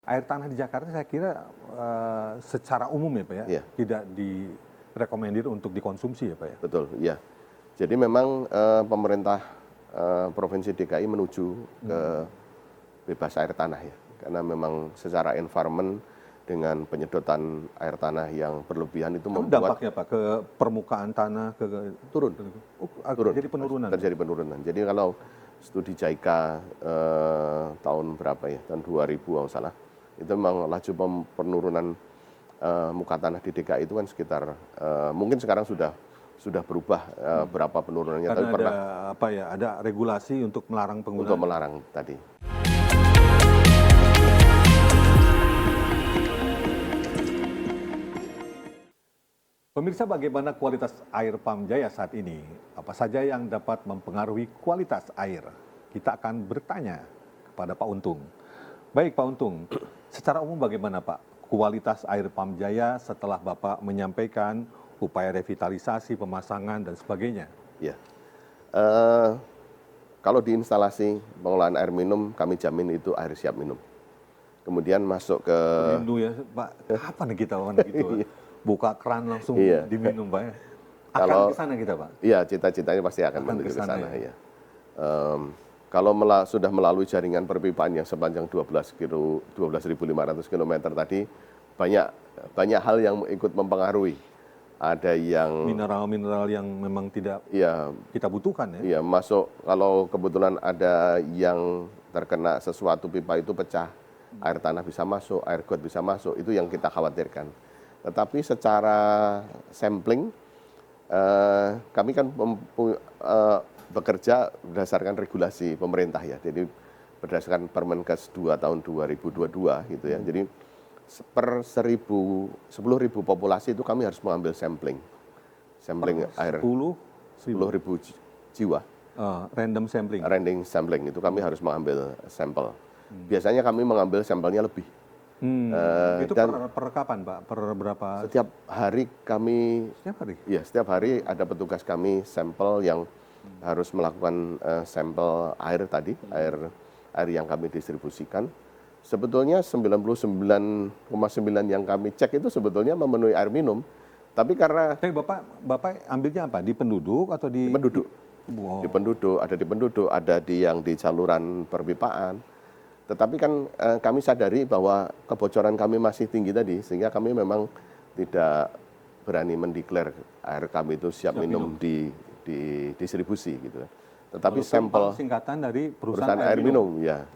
Air tanah di Jakarta saya kira secara umum ya Pak ya, Iya. tidak direkomendir untuk dikonsumsi ya Pak ya? Betul, iya. Jadi memang pemerintah Provinsi DKI menuju ke bebas air tanah ya. Karena memang secara environment dengan penyedotan air tanah yang berlebihan itu Tapi membuat dampaknya Pak ke permukaan tanah, turun. Turun. jadi penurunan? Terjadi penurunan. Jadi kalau studi JICA tahun berapa ya, tahun 2000 kalau salah, itu memang laju penurunan muka tanah di DKI itu kan sekitar, mungkin sekarang sudah berubah berapa penurunannya. Karena Tapi ada apa ya, ada regulasi untuk melarang penggunaan. untuk melarang tadi. Pemirsa, bagaimana kualitas air Pam Jaya saat ini? Apa saja yang dapat mempengaruhi kualitas air? Kita akan bertanya kepada Pak Untung. Baik Pak Untung, secara umum bagaimana Pak kualitas air Pam Jaya setelah Bapak menyampaikan upaya revitalisasi, pemasangan, dan sebagainya? Ya. Kalau di instalasi pengolahan air minum, kami jamin itu air siap minum. Kemudian masuk ke... Rindu ya Pak, kapan kita gitu? Buka keran langsung diminum Pak ya? Akan ke sana kita Pak? Iya, cita-citanya pasti akan menuju ke sana ya. Kalau sudah melalui jaringan perpipaan yang sepanjang 12.500 km tadi, banyak hal yang ikut mempengaruhi. Ada yang mineral-mineral yang memang tidak kita butuhkan ya. Iya, masuk kalau kebetulan ada yang terkena sesuatu pipa itu pecah, air tanah bisa masuk, air got bisa masuk, itu yang kita khawatirkan. Tetapi secara sampling, kami kan bekerja berdasarkan regulasi pemerintah ya. Jadi berdasarkan Permenkes 2 tahun 2022 gitu ya. Jadi per 10.000 populasi itu kami harus mengambil sampling air 10.000 jiwa. Random sampling. Random sampling itu kami harus mengambil sampel. Biasanya kami mengambil sampelnya lebih. Itu per kapan Pak? Per berapa? Setiap hari kami. Setiap hari? Iya, setiap hari ada petugas kami sampel yang harus melakukan sampel air tadi, air yang kami distribusikan. Sebetulnya 99,9 yang kami cek itu sebetulnya memenuhi air minum. Tapi karena... Tapi Bapak ambilnya apa? Di penduduk atau di... Penduduk. Wow. Di penduduk, ada di yang di saluran perpipaan. Tetapi kan kami sadari bahwa kebocoran kami masih tinggi tadi, sehingga kami memang tidak berani mendeklar air kami itu siap minum di distribusi gitu. Tetapi sampel singkatan dari perusahaan air minum ya.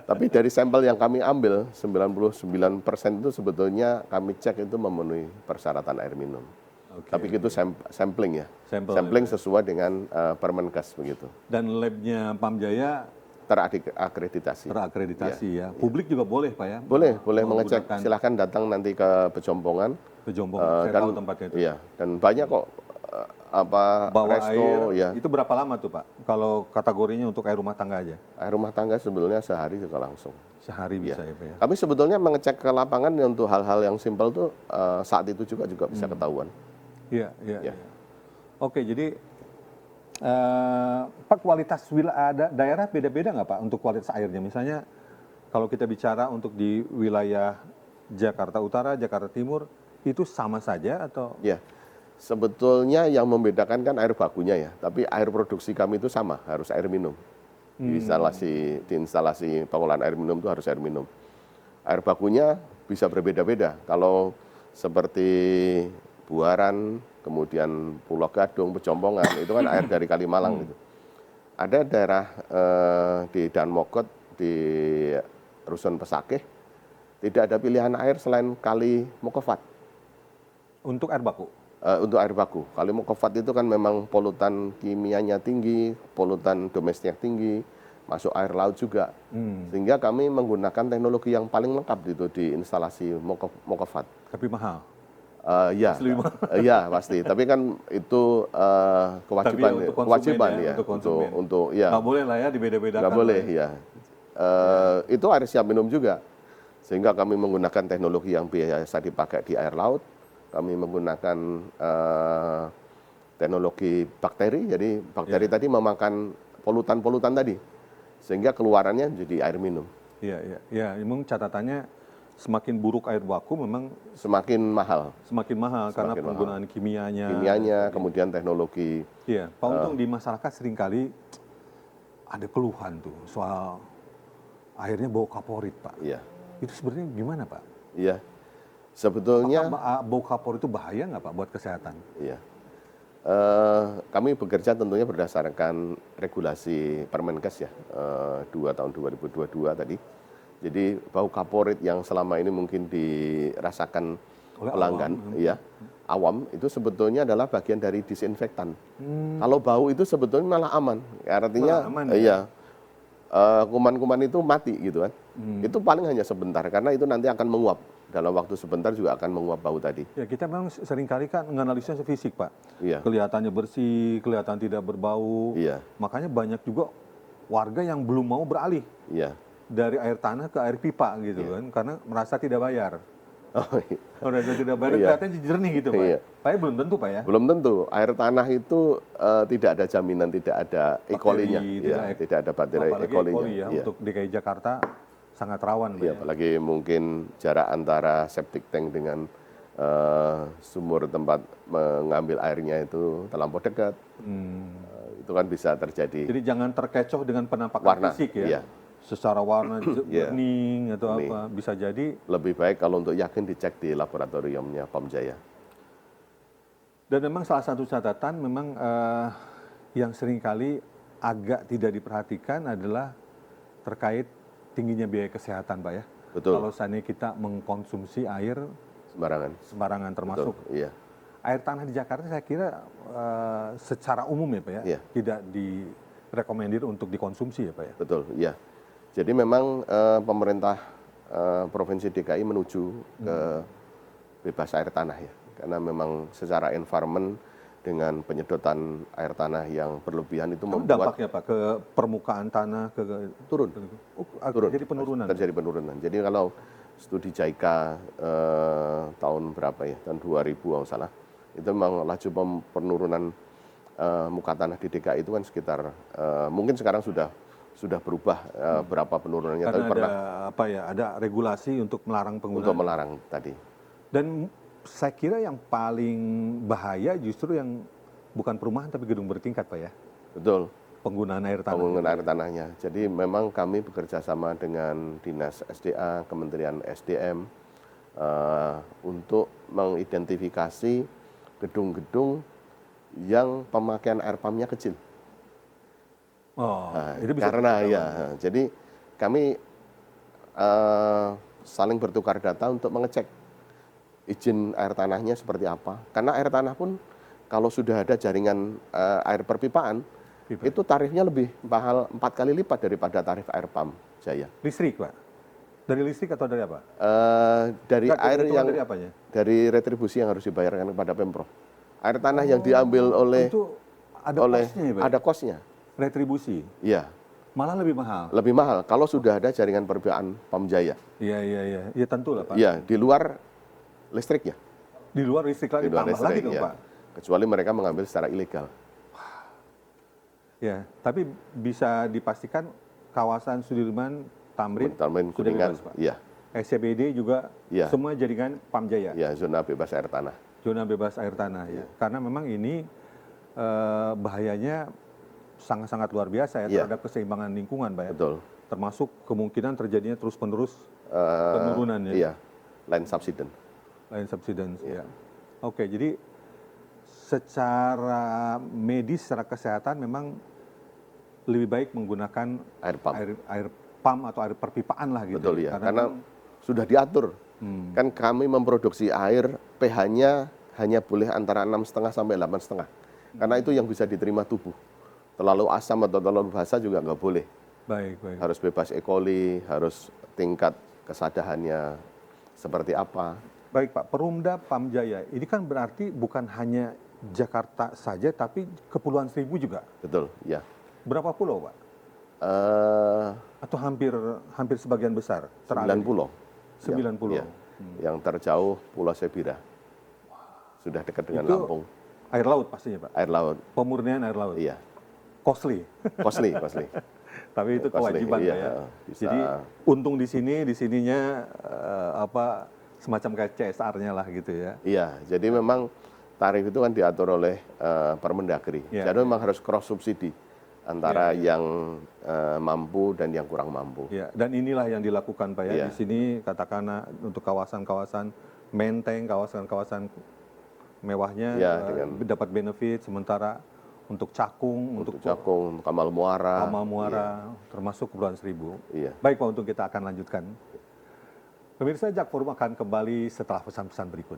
Tapi dari sampel yang kami ambil 99% itu sebetulnya kami cek itu memenuhi persyaratan air minum. Tapi itu sampling ya. Sampling sesuai dengan Permenkes begitu. Dan labnya Pam Jaya terakreditasi. Terakreditasi ya. Publik juga boleh Pak ya? Boleh mengecek. Silahkan datang nanti ke Pejompongan. Saya tahu tempatnya itu. Iya, dan banyak kok bawa resto, air. Itu berapa lama tuh Pak? Kalau kategorinya untuk air rumah tangga aja? Air rumah tangga sebetulnya sehari juga langsung. Sehari bisa ya Pak ya? Kami sebetulnya mengecek ke lapangan untuk hal-hal yang simpel tuh saat itu juga bisa ketahuan. Iya. Oke, jadi Pak, kualitas daerah beda-beda nggak Pak untuk kualitas airnya? Misalnya kalau kita bicara untuk di wilayah Jakarta Utara, Jakarta Timur, itu sama saja atau? Ya, sebetulnya yang membedakan kan air bakunya ya, tapi air produksi kami itu sama, harus air minum. Di instalasi pengolahan air minum itu harus air minum. Air bakunya bisa berbeda-beda. Kalau seperti Buaran, kemudian Pulau Gadung, Pejompongan, itu kan air dari Kalimalang gitu. Ada daerah di Danmogot, di Rusun Pesakeh, tidak ada pilihan air selain Kali Mokofat. Untuk air baku? Untuk air baku. Kali Mokofat itu kan memang polutan kimianya tinggi, polutan domestiknya tinggi, masuk air laut juga. Sehingga kami menggunakan teknologi yang paling lengkap gitu di instalasi Mokofat. Tapi mahal? Ya pasti. Tapi kan itu kewajiban ya. Untuk nggak boleh lah ya dibeda-bedakan. Nggak boleh ya. Itu air siap minum juga. Sehingga kami menggunakan teknologi yang biasa dipakai di air laut. Kami menggunakan teknologi bakteri. Jadi bakteri tadi memakan polutan-polutan tadi. Sehingga keluarannya jadi air minum. Iya. Memang catatannya semakin buruk air baku memang semakin mahal. semakin mahal karena Semakin penggunaan kimianya. Kimianya, kemudian teknologi. Iya, Pak Untung, di masyarakat seringkali ada keluhan tuh soal airnya bau kaporit, Pak. Iya, Itu sebenarnya gimana, Pak? iya. Sebetulnya, Apakah bau kaporit itu bahaya nggak, Pak, buat kesehatan? iya. Kami bekerja tentunya berdasarkan regulasi Permenkes ya, 2 tahun 2022 tadi. Jadi bau kaporit yang selama ini mungkin dirasakan Oleh pelanggan, awam. ya, awam itu sebetulnya adalah bagian dari disinfektan. Kalau bau itu sebetulnya malah aman, artinya, Malah aman, iya, kuman-kuman itu mati gitu kan. Itu paling hanya sebentar karena itu nanti akan menguap. Dalam waktu sebentar juga akan menguap bau tadi. Ya, kita memang seringkali kan menganalisa fisik, Pak. Iya, Kelihatannya bersih, kelihatan tidak berbau. iya, Makanya banyak juga warga yang belum mau beralih iya. dari air tanah ke air pipa gitu kan, karena merasa tidak bayar. Oh, iya. Merasa tidak bayar, Iya. kelihatannya jernih gitu, Pak. Iya. Tapi belum tentu, Pak ya. Belum tentu. Air tanah itu tidak ada jaminan, tidak ada E. coli-nya. Bakteri, Ya, tidak ada bakteri E. apalagi E. coli-nya. coli ya. Iya. Untuk DKI Jakarta sangat rawan, Pak Iya, ya. apalagi mungkin jarak antara septic tank dengan sumur tempat mengambil airnya itu terlampau dekat. Itu kan bisa terjadi. Jadi jangan terkecoh dengan penampakan Warna, fisik ya. iya. Secara warna Iya. bening atau Bening. apa, bisa jadi. Lebih baik kalau untuk yakin dicek di laboratoriumnya Pamjaya. Dan memang salah satu catatan memang yang seringkali agak tidak diperhatikan adalah terkait tingginya biaya kesehatan, Pak ya. Betul. Kalau seandainya kita mengkonsumsi air Sembarangan. sembarangan, termasuk Betul, iya. air tanah di Jakarta, saya kira secara umum ya, Pak ya, Iya. tidak direkomendir untuk dikonsumsi ya, Pak ya. Betul, iya. Jadi memang pemerintah Provinsi DKI menuju ke bebas air tanah ya. Karena memang secara environment dengan penyedotan air tanah yang berlebihan itu Itu membuat dampaknya, Pak, ke permukaan tanah, turun. turun. Jadi penurunan. Terjadi penurunan. Jadi kalau studi JICA tahun berapa ya? Tahun 2000 kalau salah. Itu memang laju penurunan muka tanah di DKI itu kan sekitar mungkin sekarang sudah berubah berapa penurunannya, Karena tapi ada regulasi untuk melarang penggunaan. untuk melarang tadi. Dan saya kira yang paling bahaya justru yang bukan perumahan tapi gedung bertingkat, Pak ya. Betul, Penggunaan air tanah. penggunaan air tanahnya. Jadi memang kami bekerja sama dengan Dinas SDA, Kementerian SDM untuk mengidentifikasi gedung-gedung yang pemakaian air pumpnya kecil. Oh, Nah, itu bisa karena ketahuan. ya, jadi kami saling bertukar data untuk mengecek izin air tanahnya seperti apa. Karena air tanah pun kalau sudah ada jaringan air perpipaan, Pipa. itu tarifnya lebih mahal 4 kali lipat daripada tarif air pump Jaya. Listrik, Pak. Dari listrik atau dari apa? Dari Enggak, air hitungan yang dari apanya? dari retribusi yang harus dibayarkan kepada Pemprov. Air tanah yang diambil oleh Itu ada kosnya ya, Pak? ada kosnya. Retribusi. Iya, Malah lebih mahal. lebih mahal kalau sudah ada jaringan perpipaan Pamjaya. Iya. Ya tentu lah, Pak. Iya, di luar listriknya. Di luar listrik lagi, Di luar tambah lagi listrik, dong, ya. Pak. Kecuali mereka mengambil secara ilegal. Ya, tapi bisa dipastikan kawasan Sudirman, Tamrin Tamrin, sudah Kuningan, bebas, Pak. iya, SCBD juga Iya. semua jaringan Pamjaya, ya zona bebas air tanah. zona bebas air tanah ya. Karena memang ini bahayanya sangat-sangat luar biasa ya Iya. terhadap keseimbangan lingkungan, Pak ya. Betul. Termasuk kemungkinan terjadinya terus-menerus Eh, penurunan ya. Iya, line subsidence. Lain subsidence ya. Oke, jadi secara medis, secara kesehatan memang lebih baik menggunakan Air pump. air pump atau air perpipaan lah gitu. Betul ya, karena memang- sudah diatur. Kan kami memproduksi air pH-nya hanya boleh antara 6,5 sampai 8,5. Karena itu yang bisa diterima tubuh. Terlalu asam atau terlalu basa juga nggak boleh. baik. Harus bebas E. coli, harus tingkat kesadahannya seperti apa. Baik Pak, Perumda Pamjaya ini kan berarti bukan hanya Jakarta saja tapi Kepulauan Seribu juga. Betul, ya. Berapa pulau, Pak? Eh, Atau hampir sebagian besar? 9 pulau. 9 pulau. Ya. Yang terjauh Pulau Sebira. Sudah dekat dengan Itu Lampung. air laut pastinya, Pak. Air laut, Pemurnian air laut. iya. Costly. Costly. Tapi itu Costly, kewajiban, iya, Pak ya. bisa. Jadi untung di sininya semacam kayak CSR-nya lah gitu ya. Iya, jadi memang tarif itu kan diatur oleh Permendagri. Ya, Jadi memang harus cross subsidi antara yang mampu dan yang kurang mampu. Ya, dan inilah yang dilakukan Pak ya. Iya. Di sini katakanlah untuk kawasan-kawasan menteng, kawasan-kawasan mewahnya Ya, dengan dapat benefit, sementara untuk Cakung, untuk Cakung, Kamal Muara. Kamal Muara, termasuk Kepulauan Seribu. Iya. Baik Pak, untuk kita akan lanjutkan. Pemirsa, Jak Forum akan kembali setelah pesan-pesan berikut.